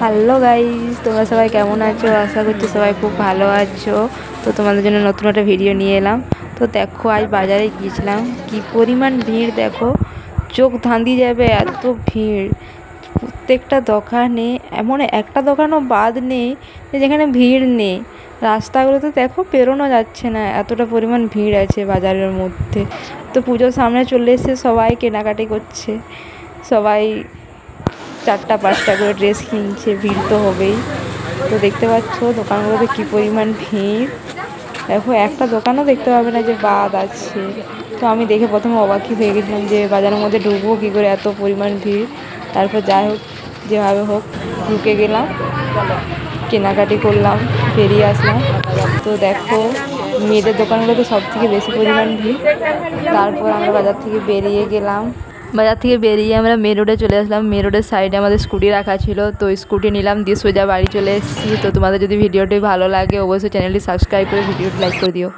Hello guys, তোমরা সবাই কেমন আছো? আশা করছি সবাই খুব ভালো আছো। তো তোমাদের জন্য নতুন একটা ভিডিও নিয়ে এলাম। তো দেখো, আজ বাজারে গিয়েছিলাম, কি পরিমাণ ভিড় দেখো, চোখ ধাঁধি যাবে এত ভিড়। প্রত্যেকটা দোকানে, এমন একটা দোকানও বাদ নেই যেখানে ভিড় নেই। রাস্তাগুলোতে দেখো পেরোনো যাচ্ছে না, এতটা পরিমাণ ভিড় আছে বাজারের মধ্যে। তো পুজোর সামনে চলে এসে সবাই কেনাকাটি করছে, সবাই 4টা 5টা করে ড্রেস কিনছে, ভিড় তো হবেই। তো দেখতে পাচ্ছ দোকানগুলোতে কী পরিমাণ ভিড়। দেখো একটা দোকানও দেখতে পাবে না যে বাদ আছে। তো আমি দেখে প্রথমে অবাকই হয়ে গেছিলাম যে বাজারের মধ্যে ঢুকবো কী করে, এত পরিমাণ ভিড়। তারপর যাই হোক, যেভাবে হোক ঢুকে গেলাম, কেনাকাটি করলাম, বেরিয়ে আসলাম। তো দেখো মেয়েদের দোকানগুলোতে সব থেকে বেশি পরিমাণ ভিড়। তারপর আমরা বাজার থেকে বেরিয়ে আমরা মেন রোডে চলে আসলাম। মেন রোডের সাইডে আমাদের স্কুটি রাখা ছিল, তো স্কুটি নিলাম, দিয়ে সোজা বাড়ি চলে এসেছি। তো তোমাদের যদি ভিডিওটি ভালো লাগে অবশ্যই চ্যানেলটি সাবস্ক্রাইব করে ভিডিওটি লাইক করে দিও।